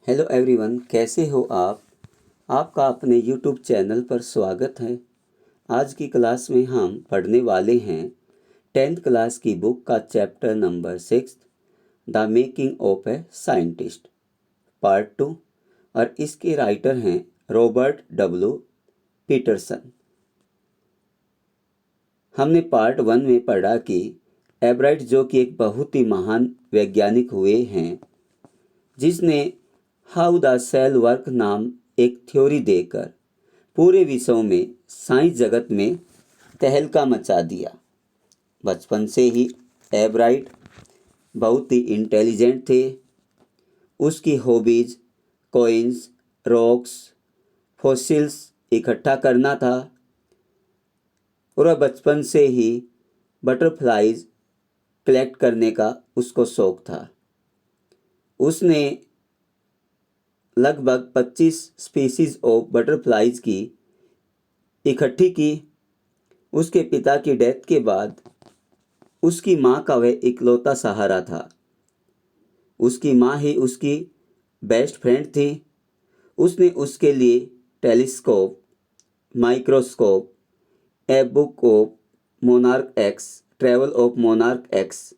Hello everyone, कैसे हो आप। आपका अपने यूट्यूब चैनल पर स्वागत है। आज की क्लास में हम पढ़ने वाले हैं 10th क्लास की बुक का chapter number 6 the making of a scientist part 2 और इसके राइटर हैं रॉबर्ट डब्ल्यू पीटरसन। हमने पार्ट 1 में पढ़ा कि एब्राइट, जो कि एक बहुत ही महान वैज्ञानिक हुए हैं, जिसने हाउ द सेल वर्क नाम एक थ्योरी देकर पूरे विश्व में साइंस जगत में तहलका मचा दिया। बचपन से ही एब्राइट बहुत ही इंटेलिजेंट थे। उसकी हॉबीज कॉइन्स, रॉक्स, फॉसिल्स इकट्ठा करना था और वह बचपन से ही बटरफ्लाइज कलेक्ट करने का उसको शौक था। उसने लगभग 25 स्पीसीज ऑफ बटरफ्लाइज की इकट्ठी की। उसके पिता की डेथ के बाद उसकी माँ का वह इकलौता सहारा था। उसकी माँ ही उसकी बेस्ट फ्रेंड थी। उसने उसके लिए telescope, microscope, a book of monarch x, travel of monarch x,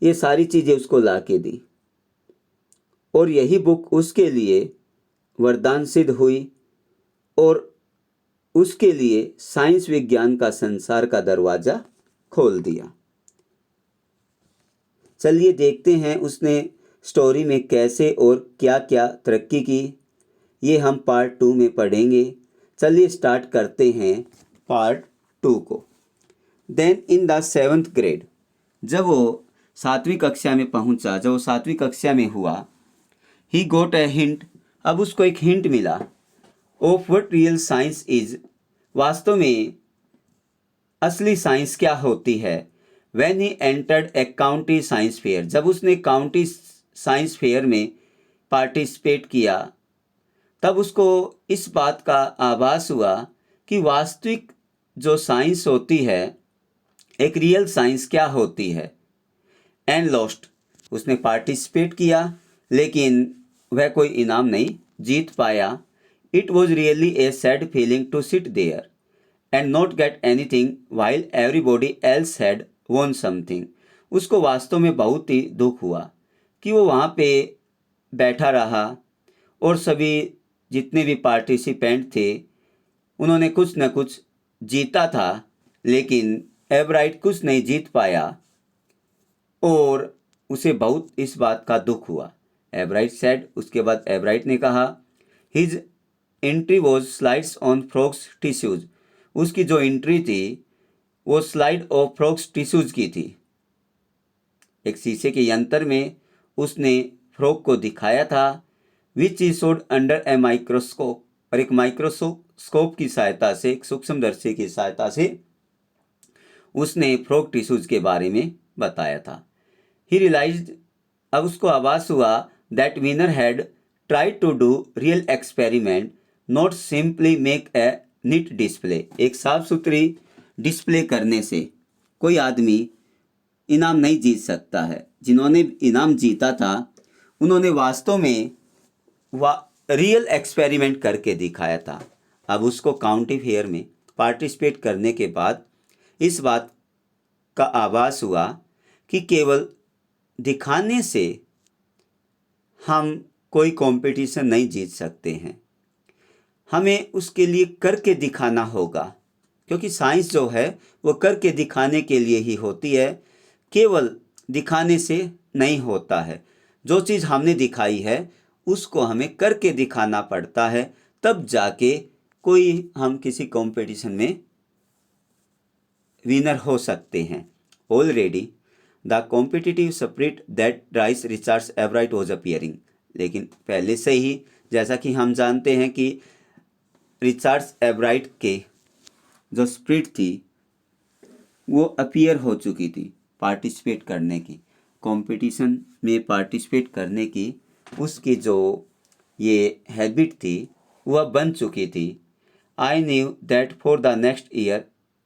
ये सारी चीज़ें उसको ला के दी और यही बुक उसके लिए वरदान सिद्ध हुई और उसके लिए साइंस विज्ञान का संसार का दरवाज़ा खोल दिया। चलिए देखते हैं उसने स्टोरी में कैसे और क्या क्या तरक्की की। ये हम पार्ट 2 में पढ़ेंगे। चलिए स्टार्ट करते हैं पार्ट 2 को। Then in the 7th grade, जब वो 7वीं कक्षा में पहुंचा, जब वो 7वीं कक्षा में हुआ, ही गोट ए हिंट, अब उसको एक हिंट मिला of what real science is, वास्तव में असली साइंस क्या होती है। When he entered A county science fair, जब उसने काउंटी साइंस फेयर में पार्टिसिपेट किया, तब उसको इस बात का आभास हुआ कि वास्तविक जो साइंस होती है, एक रियल साइंस क्या होती है। एंड लॉस्ट, उसने पार्टिसिपेट किया लेकिन वह कोई इनाम नहीं जीत पाया। It was really a sad feeling to sit there and not get anything while everybody else had won something. उसको वास्तव में बहुत ही दुख हुआ कि वो वहाँ पे बैठा रहा और सभी जितने भी पार्टिसिपेंट थे उन्होंने कुछ न कुछ जीता था, लेकिन एब्राइट कुछ नहीं जीत पाया और उसे बहुत इस बात का दुख हुआ। एब्राइट सेड, उसके बाद एब्राइट ने कहा, his entry was slides on frogs tissues, उसकी जो एंट्री थी वो स्लाइड ऑफ फ्रॉक्स टिश्यूज की थी। एक शीशे के यंत्र में उसने फ्रॉक को दिखाया था, which he showed under a microscope, और एक माइक्रोस्कोप की सहायता से, एक सूक्ष्मदर्शी की सहायता से उसने फ्रॉक टिश्यूज के बारे में बताया था। ही रियलाइज्ड, अब उसको आभास हुआ, that winner had tried to do real experiment, not simply make a neat display. एक साफ सुथरी डिस्प्ले करने से कोई आदमी इनाम नहीं जीत सकता है। जिन्होंने इनाम जीता था उन्होंने वास्तव में रियल एक्सपेरिमेंट करके दिखाया था। अब उसको काउंटी फेयर में पार्टिसिपेट करने के बाद इस बात का आभास हुआ कि केवल दिखाने से हम कोई कंपटीशन नहीं जीत सकते हैं, हमें उसके लिए करके दिखाना होगा, क्योंकि साइंस जो है वो करके दिखाने के लिए ही होती है, केवल दिखाने से नहीं होता है। जो चीज़ हमने दिखाई है उसको हमें करके दिखाना पड़ता है, तब जाके कोई हम किसी कंपटीशन में विनर हो सकते हैं। Already the competitive spirit that drives Richard एब्राइट was appearing, लेकिन पहले से ही जैसा कि हम जानते हैं कि रिचर्ड एब्राइट के जो स्पिरिट थी वो अपीयर हो चुकी थी पार्टिसिपेट करने की, कंपटीशन में पार्टिसिपेट करने की उसकी जो ये हैबिट थी वह बन चुकी थी। I knew that for the next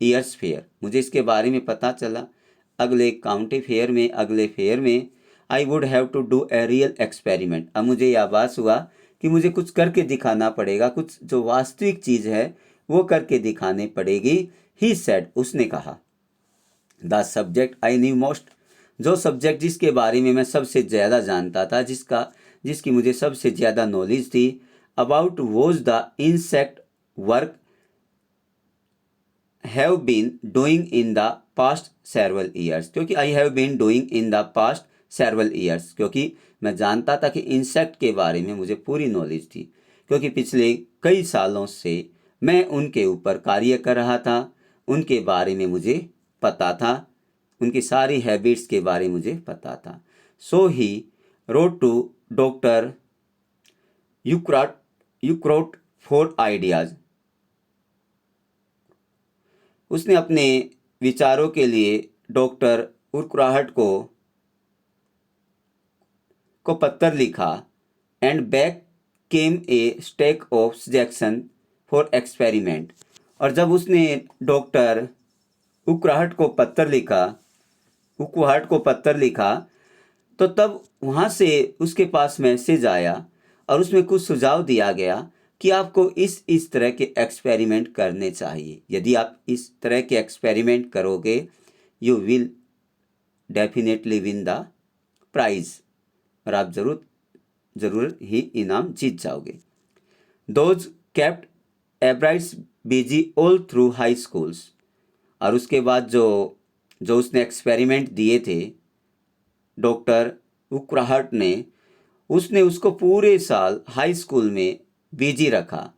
years fair, मुझे इसके बारे में पता चला अगले काउंटी फेयर में, अगले फेयर में I would have to do a real experiment. अब मुझे यह आभास हुआ कि मुझे कुछ करके दिखाना पड़ेगा, कुछ जो वास्तविक चीज़ है वो करके दिखाने पड़ेगी। ही सेड, उसने कहा। The subject I knew most, जो सब्जेक्ट जिसके बारे में मैं सबसे ज़्यादा जानता था, जिसकी मुझे सबसे ज़्यादा नॉलेज थी, about was the insect work have been doing in the past several years. क्योंकि I have been doing in the past several years, क्योंकि मैं जानता था कि इंसेक्ट के बारे में मुझे पूरी नॉलेज थी, क्योंकि पिछले कई सालों से मैं उनके ऊपर कार्य कर रहा था, उनके बारे में मुझे पता था, उनकी सारी हैबिट्स के बारे में मुझे पता था। So he wrote to doctor Urquhart for ideas, उसने अपने विचारों के लिए डॉक्टर उर्कुराहट को पत्र लिखा। And back came a stack of suggestion for experiment, और जब उसने डॉक्टर उर्कुराहट को पत्र लिखा तो तब वहाँ से उसके पास मैसेज आया और उसमें कुछ सुझाव दिया गया कि आपको इस तरह के एक्सपेरिमेंट करने चाहिए। यदि आप इस तरह के एक्सपेरिमेंट करोगे, you will definitely win the prize, और आप ज़रूर ही इनाम जीत जाओगे। Those kept Ebright's busy all through high schools, और उसके बाद जो उसने एक्सपेरिमेंट दिए थे डॉक्टर उर्कुराहट ने, उसने उसको पूरे साल हाई स्कूल में बिजी रखा।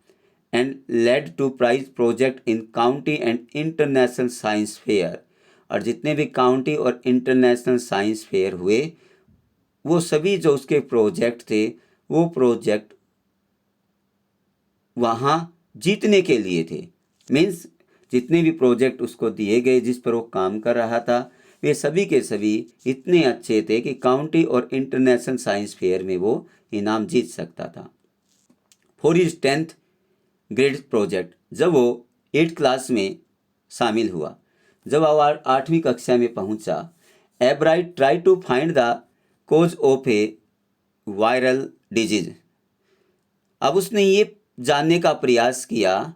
And led to prize project in county and international science fair, और जितने भी काउंटी और इंटरनेशनल साइंस फेयर हुए, वो सभी जो उसके प्रोजेक्ट थे, वो प्रोजेक्ट वहाँ जीतने के लिए थे। मीन्स जितने भी प्रोजेक्ट उसको दिए गए जिस पर वो काम कर रहा था, वे सभी के सभी इतने अच्छे थे कि काउंटी और इंटरनेशनल साइंस फेयर में वो इनाम जीत सकता था। For his 10th grade project, जब वो 8th क्लास में शामिल हुआ, जब वो 8वीं कक्षा में पहुंचा, Ebright try to find the cause of a viral disease. अब उसने ये जानने का प्रयास किया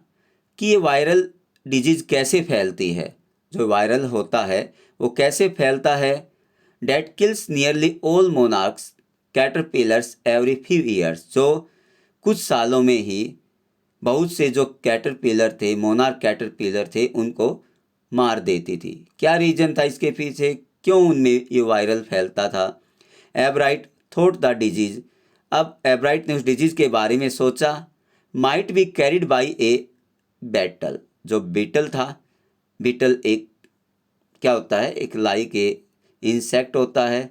कि ये वायरल डिजीज कैसे फैलती है, जो वायरल होता है वो कैसे फैलता है। That kills nearly all monarchs caterpillars every few years, जो कुछ सालों में ही बहुत से जो कैटरपिलर थे, मोनार्क कैटरपिलर थे, उनको मार देती थी। क्या रीजन था इसके पीछे, क्यों उनमें ये वायरल फैलता था? एब्राइट थॉट द डिजीज, अब एब्राइट ने उस डिजीज के बारे में सोचा। Might be carried by a battle, जो बीटल था, बीटल एक क्या होता है, एक लाइक ए इंसेक्ट होता है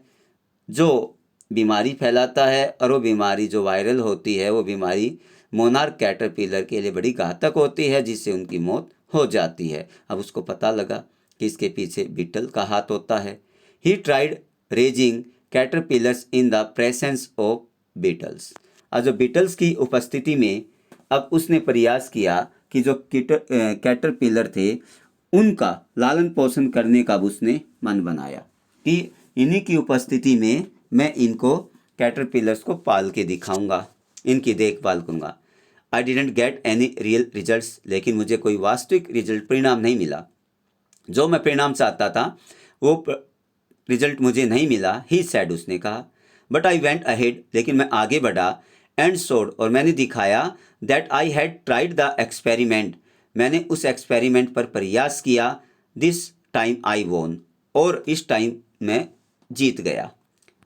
जो बीमारी फैलाता है, और वो बीमारी जो वायरल होती है, वो बीमारी मोनार्क कैटरपिलर के लिए बड़ी घातक होती है, जिससे उनकी मौत हो जाती है। अब उसको पता लगा कि इसके पीछे बीटल का हाथ होता है। He tried raising caterpillars in the presence of beetles, और जो बीटल्स की उपस्थिति में अब उसने प्रयास किया कि जो कैटरपिलर थे उनका लालन पोषण करने का उसने मन बनाया कि इन्हीं की उपस्थिति में मैं इनको कैटरपिलर्स को पाल के दिखाऊंगा, इनकी देखभाल करूंगा। I didn't get any real results, लेकिन मुझे कोई वास्तविक रिजल्ट परिणाम नहीं मिला। जो मैं परिणाम चाहता था वो रिजल्ट मुझे नहीं मिला। ही सैड, उसने कहा। बट आई वेंट अहेड, लेकिन मैं आगे बढ़ा। एंड शोड, और मैंने दिखाया। That I had tried the experiment, मैंने उस एक्सपेरिमेंट पर प्रयास किया। दिस टाइम आई वोन, और इस टाइम मैं जीत गया।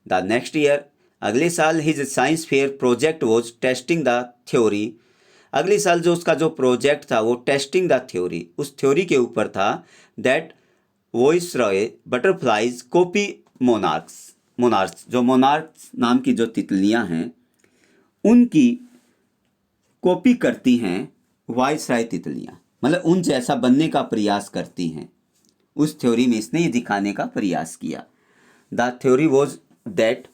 द नेक्स्ट ईयर, अगले साल, his science fair project was testing the theory. अगले साल जो उसका जो प्रोजेक्ट था वो टेस्टिंग द थ्योरी, उस थ्योरी के ऊपर था। That viceroy butterflies copy monarchs, जो मोनार्क्स नाम की जो तितलियां हैं उनकी कॉपी करती हैं वाइसराय तितलियां, मतलब उन जैसा बनने का प्रयास करती हैं। उस थ्योरी में इसने ये दिखाने का प्रयास किया। The theory was that,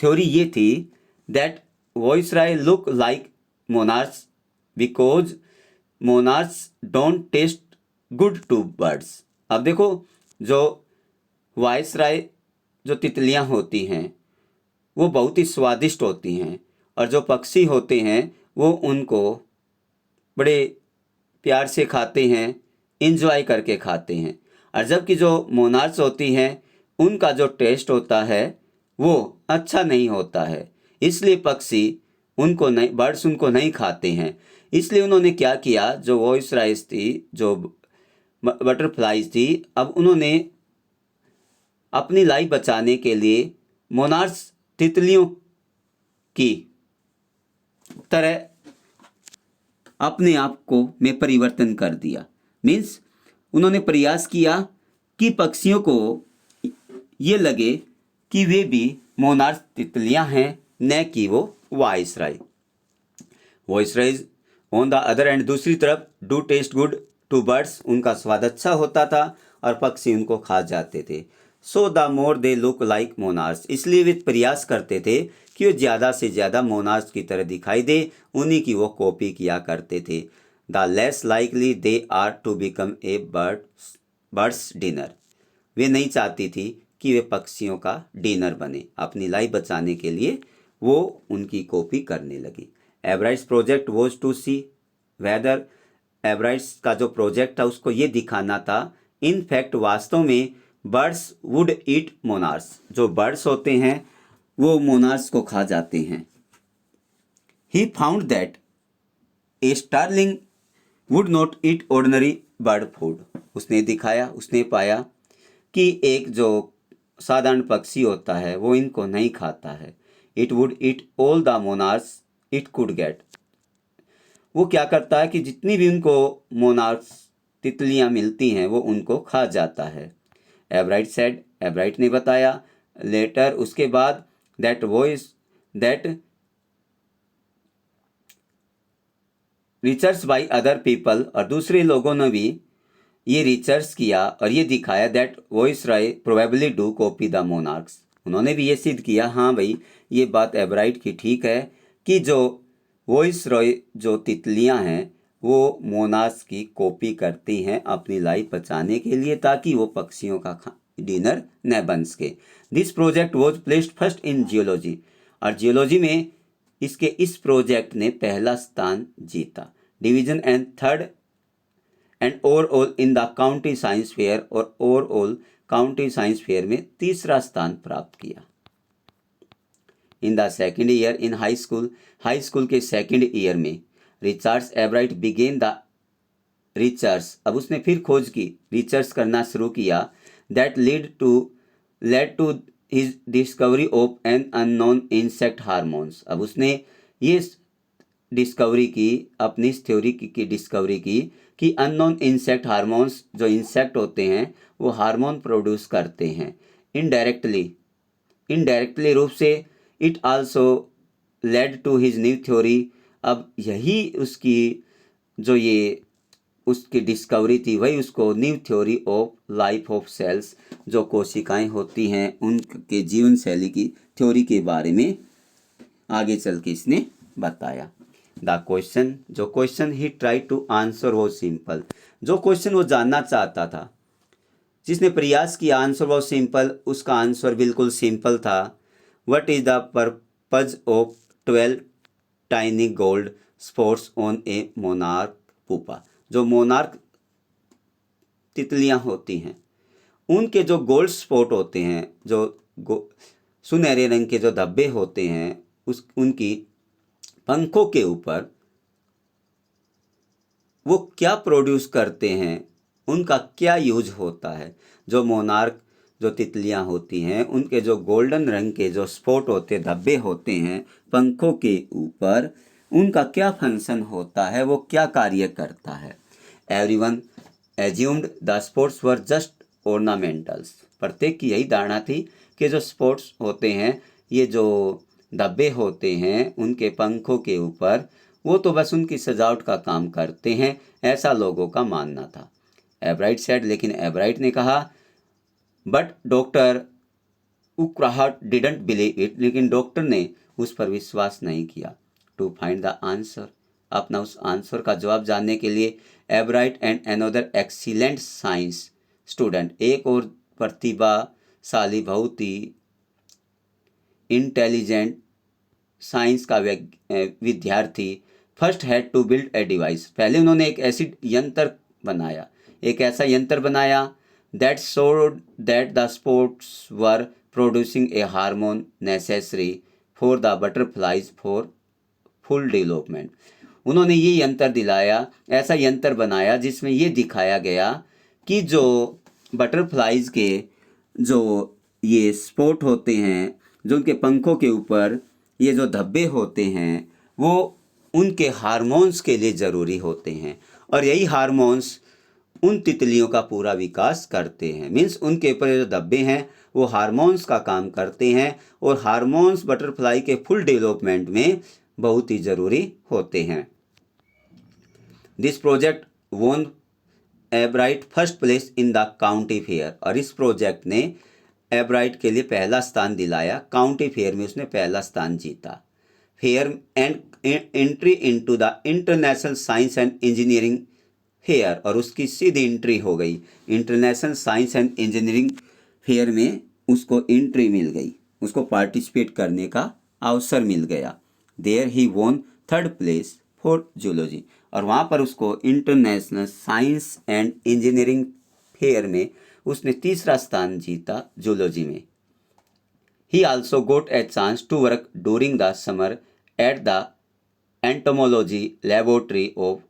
theory ये थी that viceroy look like monarchs because monarchs don't taste good to birds. अब देखो, जो वाइसराय जो तितलियां होती हैं वो बहुत ही स्वादिष्ट होती हैं, और जो पक्षी होते हैं वो उनको बड़े प्यार से खाते हैं, इंजॉय करके खाते हैं। और जबकि जो मोनार्च होती हैं उनका जो टेस्ट होता है वो अच्छा नहीं होता है, इसलिए पक्षी उनको नहीं, बर्ड्स उनको नहीं खाते हैं। इसलिए उन्होंने क्या किया, जो वॉइस राइस थी, जो बटरफ्लाइज थी, अब उन्होंने अपनी लाइफ बचाने के लिए मोनार्च तितलियों की तरह अपने आप को में परिवर्तन कर दिया। मीन्स उन्होंने प्रयास किया कि पक्षियों को ये लगे कि वे भी मोनार्च तितलियां हैं, न कि वो viceroy. Viceroys on the other end, दूसरी तरफ, do taste good to birds, उनका स्वाद अच्छा होता था और पक्षी उनको खा जाते थे। So the more they look like monarch, इसलिए वे प्रयास करते थे कि वो ज़्यादा से ज़्यादा मोनार्च की तरह दिखाई दे, उन्हीं की वो कॉपी किया करते थे। The less likely they are to become a bird's dinner, वे नहीं चाहती थी कि वे पक्षियों का डिनर बने। अपनी लाइफ बचाने के लिए वो उनकी कॉपी करने लगी। Ebright's project was to see whether, Ebright's का जो प्रोजेक्ट था उसको ये दिखाना था, इन फैक्ट वास्तव में बर्ड्स वुड ईट मोनार्च, जो बर्ड्स होते हैं वो मोनार्च को खा जाते हैं। He found that a starling would not eat ordinary bird food, उसने दिखाया, उसने पाया कि एक जो साधारण पक्षी होता है वो इनको नहीं खाता है। It would eat all the monarch it could get, वो क्या करता है कि जितनी भी उनको मोनार्च तितलियां मिलती हैं वो उनको खा जाता है। एवराइट सेड, एवराइट ने बताया, लेटर, उसके बाद, that voice that research by other people, और दूसरे लोगों ने भी ये रिसर्च किया और ये दिखाया that viceroy probably do copy the monarchs, उन्होंने भी ये सिद्ध किया, हाँ भाई ये बात एवराइट की ठीक है कि जो वॉइसरॉय जो तितलियां हैं वो मोनार्क्स की कॉपी करती हैं अपनी लाइफ बचाने के लिए, ताकि वो पक्षियों का डिनर न बन सके। This project was placed first in geology, और जियोलॉजी में इसके इस प्रोजेक्ट ने पहला स्थान जीता। Division and third and overall in the county science fair, और ओवरऑल काउंटी साइंस फेयर में तीसरा स्थान प्राप्त किया। In the second year in high school के सेकेंड ईयर में रिचर्ड एवराइट बिगेन द रिसर्च, अब उसने फिर खोज की, रिसर्च करना शुरू किया, that led to his discovery of an unknown insect hormones, अब उसने ये डिस्कवरी की, अपनी इस थ्योरी की डिस्कवरी की कि अननोन इंसेक्ट हार्मोन्स, जो इंसेक्ट होते हैं वो हार्मोन प्रोड्यूस करते हैं इनडायरेक्टली रूप से। It also led to his new theory, अब यही उसकी जो ये उसकी डिस्कवरी थी वही उसको new theory of life of cells, जो कोशिकाएं होती हैं उनके जीवन शैली की थ्योरी के बारे में आगे चल के इसने बताया। द क्वेश्चन, जो question he try to answer वो सिंपल, जो क्वेश्चन वो जानना चाहता था, जिसने प्रयास किया, आंसर वो सिंपल, उसका आंसर बिल्कुल सिंपल था। What is the purpose of 12 tiny gold spots on A monarch pupa, जो मोनार्क तितलियां होती हैं उनके जो गोल्ड स्पॉट होते हैं, जो सुनहरे रंग के जो धब्बे होते हैं उनकी पंखों के ऊपर, वो क्या प्रोड्यूस करते हैं, उनका क्या यूज होता है। जो मोनार्क जो तितलियां होती हैं उनके जो गोल्डन रंग के जो स्पॉट होते, धब्बे होते हैं पंखों के ऊपर, उनका क्या फंक्शन होता है, वो क्या कार्य करता है। Everyone assumed the spots were just ornamentals, प्रत्येक की यही धारणा थी कि जो स्पॉट्स होते हैं, ये जो धब्बे होते हैं उनके पंखों के ऊपर, वो तो बस उनकी सजावट का काम करते हैं, ऐसा लोगों का मानना था। एवराइट सेड, लेकिन एवराइट ने कहा, but doctor Urquhart didn't believe it, लेकिन डॉक्टर ने उस पर विश्वास नहीं किया। टू फाइंड द आंसर, अपना उस आंसर का जवाब जानने के लिए, Ebright and another excellent science student, एक और प्रतिभाशाली बहुत ही इंटेलिजेंट साइंस का विद्यार्थी first had to build a device, पहले उन्होंने एक ऐसी यंत्र बनाया, एक ऐसा यंत्र बनाया that showed that the sports were producing A hormone necessary for the butterflies for full development. उन्होंने ये यंत्र दिलाया, ऐसा यंत्र बनाया जिसमें ये दिखाया गया कि जो बटरफ्लाइज के जो ये स्पॉट होते हैं, जो उनके पंखों के ऊपर ये जो धब्बे होते हैं, वो उनके हार्मोन्स के लिए ज़रूरी होते हैं और यही हार्मोन्स उन तितलियों का पूरा विकास करते हैं। मीन्स उनके ऊपर जो धब्बे हैं वो हार्मोन्स का काम करते हैं और हार्मोन्स बटरफ्लाई के फुल डेवलपमेंट में बहुत ही ज़रूरी होते हैं। दिस प्रोजेक्ट वोन एब्राइट first place in the county fair, और इस प्रोजेक्ट ने एब्राइट के लिए पहला स्थान दिलाया, काउंटी फेयर में उसने पहला स्थान जीता। Fair and entry into the international science and engineering fair, और उसकी सीधी एंट्री हो गई international science and engineering fair में, उसको एंट्री मिल गई, उसको पार्टिसिपेट करने का अवसर मिल गया। देयर ही वोन थर्ड प्लेस फॉर जूलॉजी, और वहाँ पर उसको international science and engineering fair में उसने तीसरा स्थान जीता जूलॉजी में। He also got a chance to work during the summer at the entomology laboratory of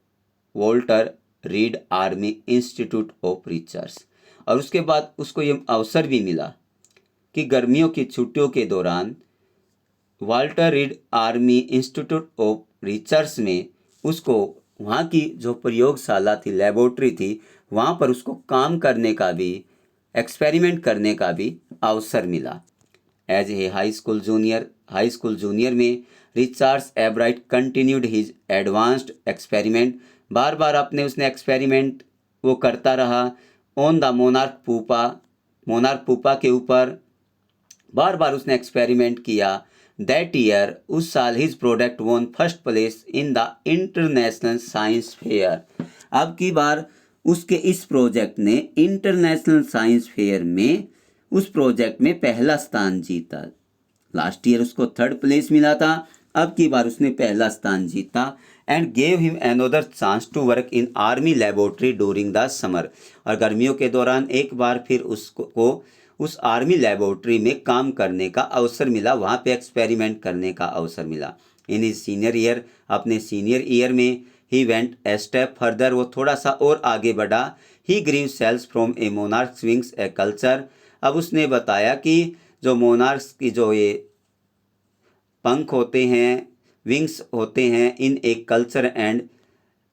Walter Reed Army Institute of Research, और उसके बाद उसको ये अवसर भी मिला कि गर्मियों की छुट्टियों के दौरान Walter read Army Institute of research में उसको वहाँ की जो प्रयोगशाला थी, लेबोरेटरी थी, वहाँ पर उसको काम करने का भी, एक्सपेरिमेंट करने का भी अवसर मिला। As a high school junior में Richards Ebright continued his advanced experiment, बार बार अपने उसने एक्सपेरिमेंट वो करता रहा ऑन द मोनार्क पूपा के ऊपर बार बार उसने एक्सपेरिमेंट किया। दैट ईयर, उस साल, his product won first place in the international science fair. अब की बार उसके इस प्रोजेक्ट ने इंटरनेशनल साइंस फेयर में उस प्रोजेक्ट में पहला स्थान जीता। लास्ट ईयर उसको थर्ड प्लेस मिला था, अब की बार उसने पहला स्थान जीता। And gave him another chance to work in army laboratory during the summer, और गर्मियों के दौरान एक बार फिर उसको उस आर्मी लेबोरेटरी में काम करने का अवसर मिला, वहाँ पे एक्सपेरिमेंट करने का अवसर मिला। इन हिज सीनियर ईयर, अपने सीनियर ईयर में, he went a step further, वो थोड़ा सा और आगे बढ़ा। He grew cells from a monarchs wings a culture, अब उसने बताया कि जो मोनार्क्स की जो ये पंख होते हैं, विंग्स होते हैं, इन एक कल्चर एंड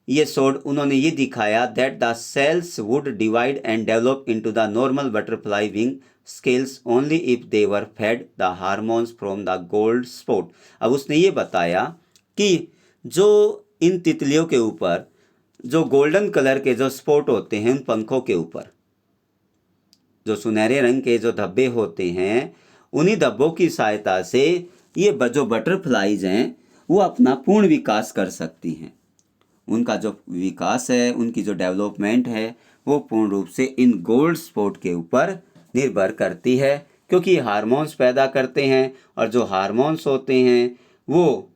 ये शोड, उन्होंने ये दिखाया that the cells would divide and develop into the normal butterfly wing scales only if they were fed the hormones from the gold spot. अब उसने ये बताया कि जो इन तितलियों के ऊपर जो गोल्डन कलर के जो स्पॉट होते हैं, उन पंखों के ऊपर जो सुनहरे रंग के जो धब्बे होते हैं, उन्हीं धब्बों की सहायता से ये जो बटरफ्लाइज हैं वो अपना पूर्ण विकास कर सकती हैं। उनका जो विकास है, उनकी जो डेवलपमेंट है, वो पूर्ण रूप से इन गोल्ड स्पॉट के ऊपर निर्भर करती है, क्योंकि हार्मोन्स पैदा करते हैं, और जो हार्मोन्स होते हैं वो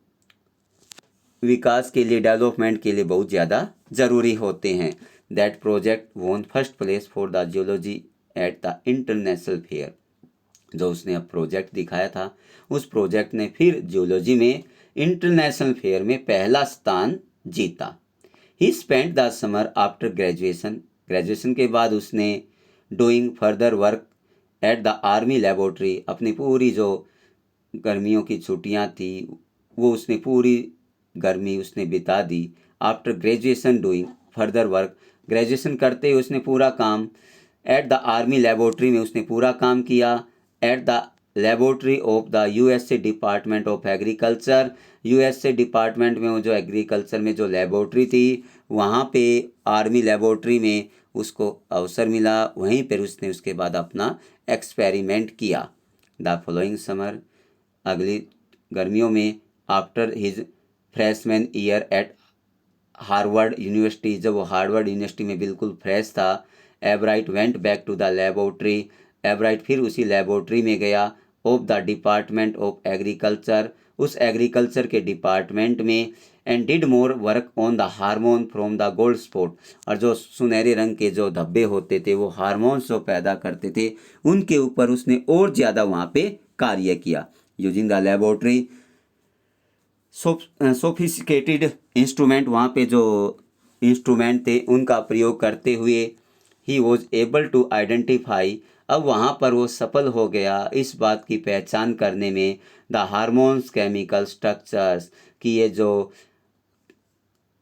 विकास के लिए, डेवलपमेंट के लिए बहुत ज़्यादा ज़रूरी होते हैं। That project won first place for the geology at the international fair, जो उसने अब प्रोजेक्ट दिखाया था, उस प्रोजेक्ट ने फिर जियोलॉजी में इंटरनेशनल फेयर में पहला स्थान जीता। ही spent the summer after graduation के बाद उसने doing further work at the army laboratory, अपनी पूरी जो गर्मियों की छुट्टियां थी वो उसने पूरी गर्मी उसने बिता दी। After graduation doing further work, graduation करते ही उसने पूरा काम एट द आर्मी लेबोरेटरी में उसने पूरा काम किया। At the laboratory of the USA department of agriculture, USA department में वो जो एग्रीकल्चर में जो लेबोरेटरी थी, वहाँ पे आर्मी लेबोरेटरी में उसको अवसर मिला, वहीं पर उसने उसके बाद अपना एक्सपेरिमेंट किया। द फॉलोइंग समर, अगली गर्मियों में, after his freshman year at Harvard University, जब वो हार्वर्ड यूनिवर्सिटी में बिल्कुल फ्रेश था, Ebright went back to the laboratory, Ebright फिर उसी लेबोरेटरी में गया of the department of agriculture, उस एग्रीकल्चर के डिपार्टमेंट में, and did more work on the hormone from the gold spot, और जो सुनहरे रंग के जो धब्बे होते थे वो हार्मोन्स जो पैदा करते थे उनके ऊपर उसने और ज़्यादा वहाँ पे कार्य किया। Using the laboratory sophisticated instrument, वहाँ पे जो इंस्ट्रूमेंट थे उनका प्रयोग करते हुए he was able to identify, अब वहाँ पर वो सफल हो गया इस बात की पहचान करने में, द हार्मोन्स केमिकल स्ट्रक्चर्स, कि ये जो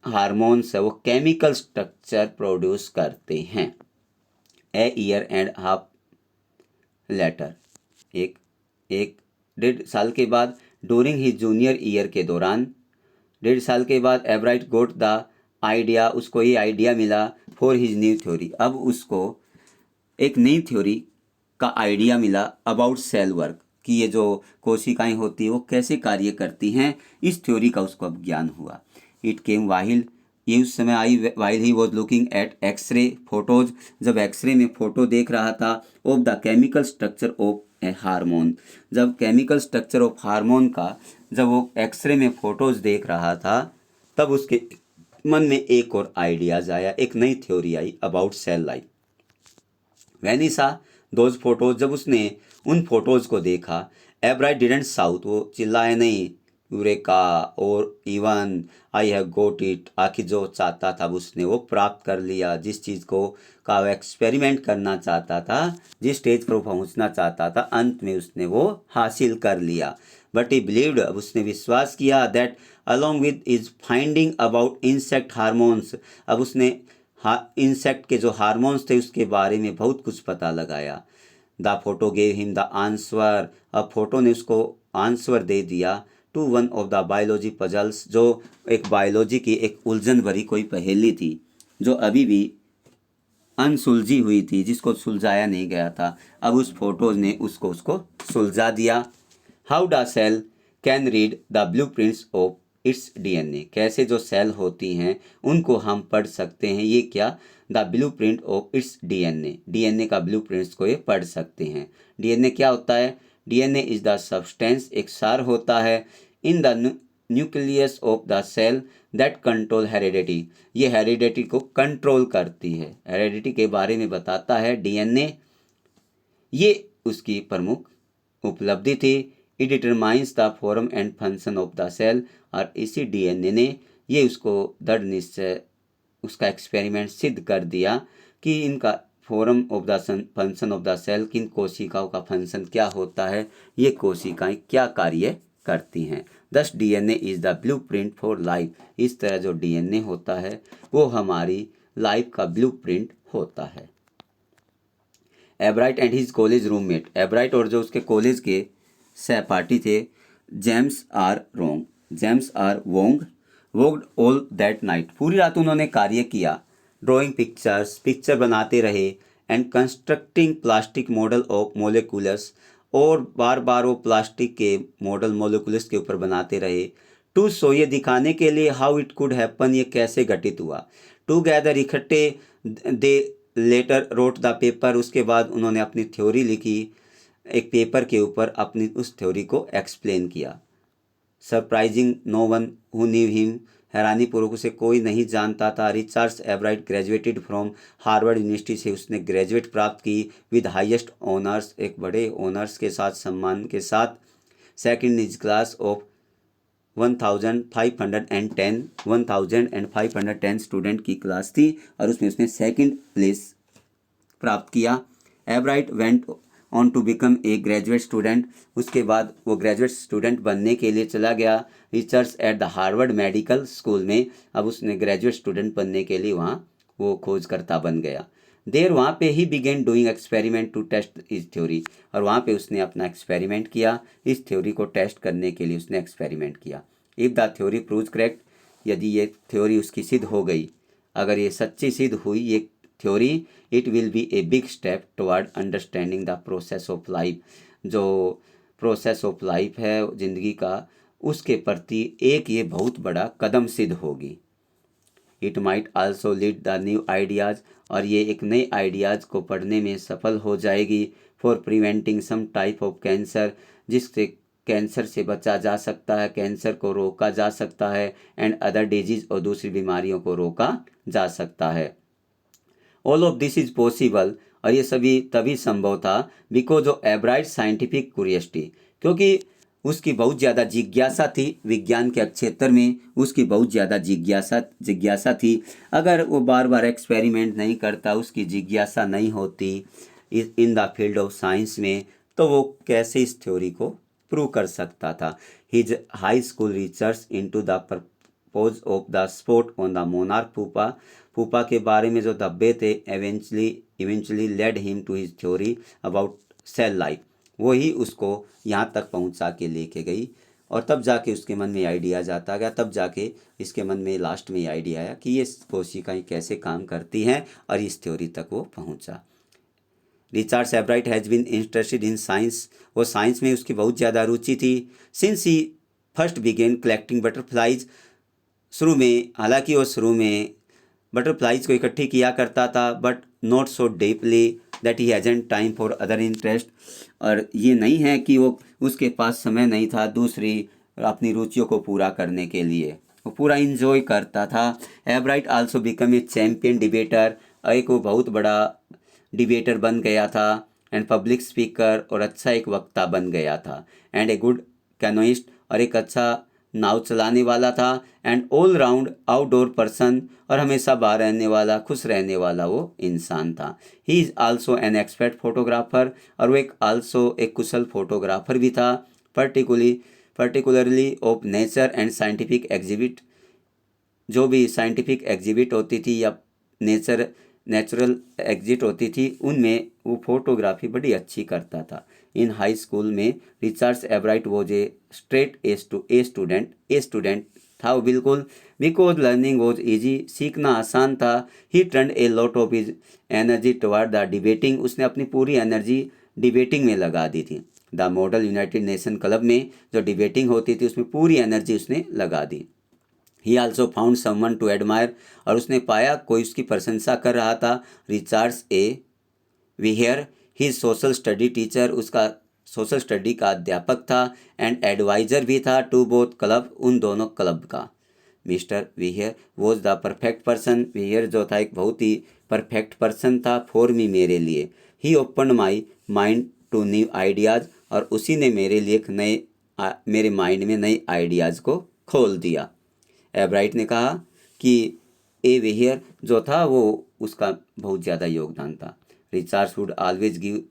हार्मोन्स है वो केमिकल स्ट्रक्चर प्रोड्यूस करते हैं। A year and half later, एक 1.5 साल के बाद, डूरिंग ही जूनियर ईयर के दौरान, 1.5 साल के बाद, एवराइट गोट द आइडिया, उसको ये आइडिया मिला फॉर हिज न्यू थ्योरी, अब उसको एक नई थ्योरी का आइडिया मिला अबाउट सेल वर्क, कि ये जो कोशिकाएं होती हैं वो कैसे कार्य करती हैं, इस थ्योरी का उसको अब ज्ञान हुआ। इट केम वाहिल, ये उस समय I while he was looking at X-ray photos, जब एक्सरे में फोटो देख रहा था, of the chemical structure of a hormone, जब केमिकल स्ट्रक्चर ऑफ हार्मोन का जब वो एक्सरे में फोटोज देख रहा था तब उसके मन में एक और आइडियाज आया, एक नई थ्योरी आई about cell life. When he saw those photos, जब उसने उन फोटोज को देखा, एवराइट डिडंट साउथ, वो चिल्लाए नहीं यूरेका और even I have got it, आखिर जो चाहता था उसने वो प्राप्त कर लिया, जिस चीज़ को का वो एक्सपेरिमेंट करना चाहता था, जिस स्टेज पर पहुंचना चाहता था, अंत में उसने वो हासिल कर लिया। बट ही बिलीव्ड, अब उसने विश्वास किया, that along with is finding about insect hormones, अब उसने इंसेक्ट के जो हार्मोन्स थे उसके बारे में बहुत कुछ पता लगाया। The photo gave him the answer, अब फोटो ने उसको आंसर दे दिया to one of the biology puzzles, जो एक बायोलॉजी की एक उलझन भरी कोई पहेली थी जो अभी भी अनसुलझी हुई थी, जिसको सुलझाया नहीं गया था, अब उस फोटोज ने उसको सुलझा दिया। How the cell can read the blueprints of its DNA, कैसे जो सेल होती हैं उनको हम पढ़ सकते हैं, ये क्या, the blueprint of its DNA, DNA का ब्लूप्रिंट्स को ये पढ़ सकते हैं। डीएनए क्या होता है, डीएनए इज द सब्सटेंस, एक सार होता है, in the nucleus of the cell that control heredity, ये हेरिडिटी को कंट्रोल करती है, हेरिडिटी के बारे में बताता है डीएनए, ये उसकी प्रमुख उपलब्धि थी। It determines the form and function of the cell, और इसी डीएनए ने ये उसको दृढ़ निश्चय उसका एक्सपेरिमेंट सिद्ध कर दिया कि इनका form of the function of the cell, किन कोशिकाओं का फंक्शन क्या होता है, ये कोशिकाएं क्या कार्य करती हैं। दस DNA is the blueprint for life, इस तरह जो डीएनए होता है वो हमारी लाइफ का ब्लूप्रिंट होता है। Ebright and his college roommate, Ebright और जो उसके कॉलेज के सहपाठी थे, James R Wong worked all that night, पूरी रात उन्होंने कार्य किया, ड्राइंग पिक्चर बनाते रहे, and constructing plastic model of molecules, और बार बार वो प्लास्टिक के मॉडल मोलिकुलस के ऊपर बनाते रहे, टू सो, ये दिखाने के लिए, हाउ इट कुड हैपन, ये कैसे घटित हुआ, टू गैदर, इकट्ठे, दे लेटर रोट द पेपर, उसके बाद उन्होंने अपनी थ्योरी लिखी, एक पेपर के ऊपर अपनी उस थ्योरी को एक्सप्लेन किया। Surprising no one who knew him, हैरानीपूर्वक उसे कोई नहीं जानता था। Richard Ebright graduated from Harvard University से उसने ग्रेजुएट प्राप्त की, विद हाईएस्ट ऑनर्स, एक बड़े ऑनर्स के साथ, सम्मान के साथ, second is class of 1510 student की क्लास थी और उसमें उसने सेकंड प्लेस प्राप्त किया। Ebright went on to become a graduate student, उसके बाद वो ग्रेजुएट स्टूडेंट बनने के लिए चला गया research at the Harvard medical school में, अब उसने ग्रेजुएट स्टूडेंट बनने के लिए वहाँ वो खोजकर्ता बन गया। देर वहाँ पे he began doing experiment to test इस थ्योरी, और वहाँ पे उसने अपना एक्सपेरिमेंट किया, इस थ्योरी को टेस्ट करने के लिए उसने एक्सपेरिमेंट किया। If the theory proves correct, यदि ये थ्योरी उसकी सिद्ध हो गई, अगर ये सच्ची सिद्ध हुई ये theory, it will be a big step toward understanding the process of life, जो प्रोसेस ऑफ लाइफ है ज़िंदगी का, उसके प्रति एक ये बहुत बड़ा कदम सिद्ध होगी। It might also lead the new ideas, और ये एक नए आइडियाज़ को पढ़ने में सफल हो जाएगी। For preventing some type of cancer, जिससे कैंसर से बचा जा सकता है, कैंसर को रोका जा सकता है, एंड अदर डिजीज और दूसरी बीमारियों को रोका जा सकता है। All of this is possible, और ये सभी तभी संभव था बिकॉज ऑफ एब्राइट साइंटिफिक क्यूरियोसिटी, क्योंकि उसकी बहुत ज़्यादा जिज्ञासा थी विज्ञान के क्षेत्र में, उसकी बहुत ज़्यादा जिज्ञासा थी। अगर वो बार बार एक्सपेरिमेंट नहीं करता, उसकी जिज्ञासा नहीं होती in the field of science में, तो वो कैसे इस थ्योरी को प्रूव कर सकता था। His high school research into the purpose of the spot on the monarch pupa के बारे में जो धब्बे थे eventually led him to his theory about cell life, वही उसको यहाँ तक पहुँचा के लेके गई, और तब जाके उसके मन में आइडिया जाता गया, तब जाके इसके मन में लास्ट में आइडिया आया कि ये कोशिकाएं कैसे काम करती हैं, और इस थ्योरी तक वो पहुँचा। Richard Ebright has been interested in science, वो साइंस में उसकी बहुत ज़्यादा रुचि थी। Since he first began collecting butterflies, शुरू में, हालांकि वो शुरू में बटरफ्लाइज को इकट्ठी किया करता था, but not so deeply that he hasn't time for other interest, और ये नहीं है कि वो उसके पास समय नहीं था दूसरी अपनी रुचियों को पूरा करने के लिए, वो पूरा इंजॉय करता था। एब्राइट also become a champion debater, एक वो बहुत बड़ा डिबेटर बन गया था, एंड पब्लिक स्पीकर, और अच्छा एक वक्ता बन गया था, एंड ए गुड कैनोइस्ट, और एक अच्छा नाव चलाने वाला था, and all round outdoor person, और हमेशा बाहर रहने वाला, खुश रहने वाला वो इंसान था। He is also an expert photographer, और वो एक कुशल फोटोग्राफर भी था, particularly of nature and scientific exhibit, जो भी साइंटिफिक एग्जिबिट होती थी या नेचुरल एग्जिट होती थी, उनमें वो फोटोग्राफी बड़ी अच्छी करता था। इन हाई स्कूल में Richard एब्राइट was a straight a student था वो बिल्कुल, बिकॉज लर्निंग वॉज ईजी, सीखना आसान था। ही turn a lot of his energy toward the debating, उसने अपनी पूरी एनर्जी डिबेटिंग में लगा दी थी। The model United nation club में जो डिबेटिंग होती थी उसमें पूरी एनर्जी उसने लगा दी। He also found someone to admire, और उसने पाया कोई उसकी प्रशंसा कर रहा था। Richards A Weiherr he social study teacher, उसका सोशल स्टडी का अध्यापक था, एंड एडवाइजर भी था टू बोथ क्लब, उन दोनों क्लब का। Mister Weiherr was the perfect person, Weiherr जो था एक बहुत ही परफेक्ट पर्सन था फॉर मी, मेरे लिए। He open my mind to new ideas, और उसी ने मेरे लिए मेरे माइंड में नए आइडियाज़ को खोल दिया। एब्राइट ने कहा कि ए विहेयर जो था वो उसका बहुत ज़्यादा योगदान था। Richards would always give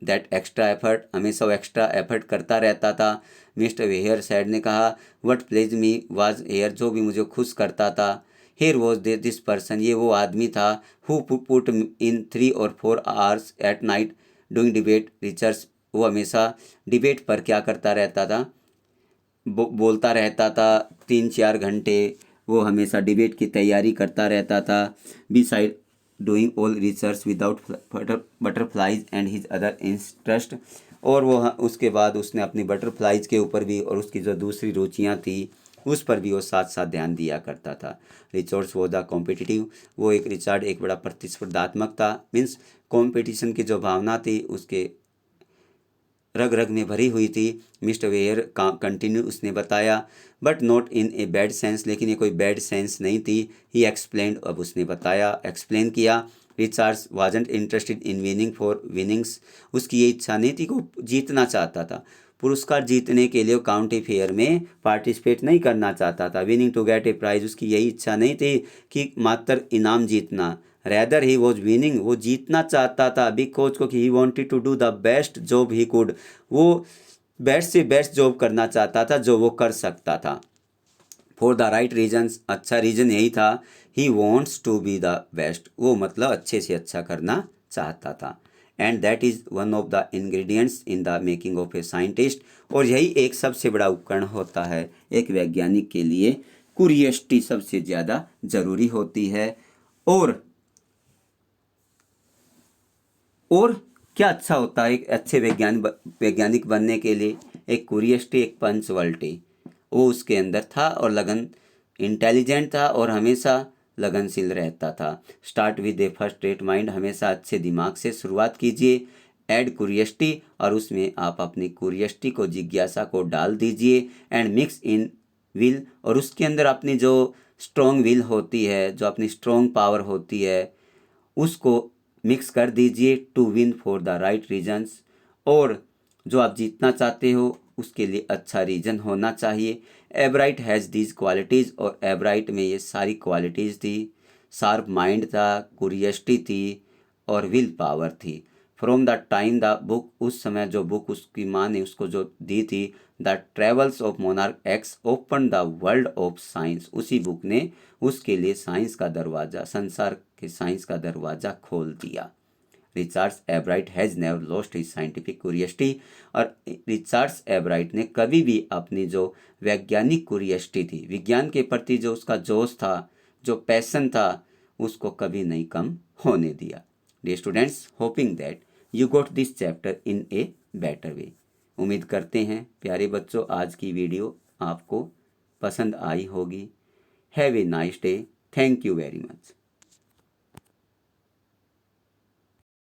that extra effort, हमेशा वो एक्स्ट्रा एफर्ट करता रहता था। मिस्टर विहेयर सैड ने कहा what pleased me was here, जो भी मुझे खुश करता था। हेयर वॉज दिस पर्सन, ये वो आदमी था, हु पुट इन 3 और 4 hours at night doing debate research, वो हमेशा डिबेट पर क्या करता रहता था, बोलता रहता था 3-4 घंटे, वो हमेशा डिबेट की तैयारी करता रहता था। Beside doing all research without butterflies and his other interest, और वो उसके बाद उसने अपनी बटरफ्लाइज के ऊपर भी और उसकी जो दूसरी रुचियाँ थी उस पर भी वो साथ साथ ध्यान दिया करता था। रिचर्ड्स वो द कॉम्पिटिटिव, वो रिचर्ड एक बड़ा प्रतिस्पर्धात्मक था, मीन्स कॉम्पिटिशन की जो भावना थी उसके रग रग में भरी हुई थी। मिस्टर वेयर कंटिन्यू उसने बताया, but not in a bad sense, लेकिन ये कोई बैड सेंस नहीं थी। ही एक्सप्लेन्ड, अब उसने बताया, एक्सप्लेन किया। Richards wasn't interested in winning for winnings, उसकी ये इच्छा नहीं थी, को जीतना चाहता था, पुरस्कार जीतने के लिए काउंटी फेयर में पार्टिसिपेट नहीं करना चाहता था। Winning to get a prize, उसकी यही इच्छा नहीं थी कि मात्र इनाम जीतना, रैदर ही वॉज विनिंग, वो जीतना चाहता था बिकॉज को he wanted to do the best job he could, वो बेस्ट से बेस्ट जॉब करना चाहता था जो वो कर सकता था। फॉर द राइट रीजन्स, अच्छा रीज़न यही था, he wants to be the best, वो मतलब अच्छे से अच्छा करना चाहता था। And that is one of the ingredients in the making of a scientist, और यही एक सबसे बड़ा उपकरण होता है एक वैज्ञानिक के लिए। क्यूरियोसिटी सबसे ज़्यादा ज़रूरी होती है। और क्या अच्छा होता है एक अच्छे वैज्ञानिक बनने के लिए, एक क्यूरियोसिटी, एक पंचुअलिटी, वो उसके अंदर था, और लगन, इंटेलिजेंट था और हमेशा लगनशील रहता था। Start with A first rate mind, हमेशा अच्छे दिमाग से शुरुआत कीजिए। ऐड क्यूरियसिटी, और उसमें आप अपनी क्यूरियसिटी को, जिज्ञासा को डाल दीजिए। एंड मिक्स इन विल, और उसके अंदर अपनी जो स्ट्रॉन्ग विल होती है, जो अपनी स्ट्रॉन्ग पावर होती है, उसको मिक्स कर दीजिए to win for the right reasons. और जो आप जीतना चाहते हो उसके लिए अच्छा रीजन होना चाहिए। एवराइट हैज़ दीज क्वालिटीज़, और एवराइट में ये सारी क्वालिटीज़ थी। शार्प माइंड था, क्यूरियसिटी थी और विल पावर थी। From the time the book, उस समय जो बुक उसकी माँ ने उसको जो दी थी, the travels of monarch x open the world of science, उसी बुक ने उसके लिए साइंस का दरवाज़ा, संसार के साइंस का दरवाज़ा खोल दिया। Richard Ebright has never lost his scientific curiosity, और रिचर्ड एवराइट ने कभी भी अपनी जो वैज्ञानिक क्यूरियसिटी थी, विज्ञान के प्रति जो उसका जोश था, जो पैशन था, उसको कभी नहीं कम होने दिया। Dear students, hoping that you got this chapter in a better way. उम्मीद करते हैं प्यारे बच्चों आज की वीडियो आपको पसंद आई होगी। Have a nice day. Thank you very much.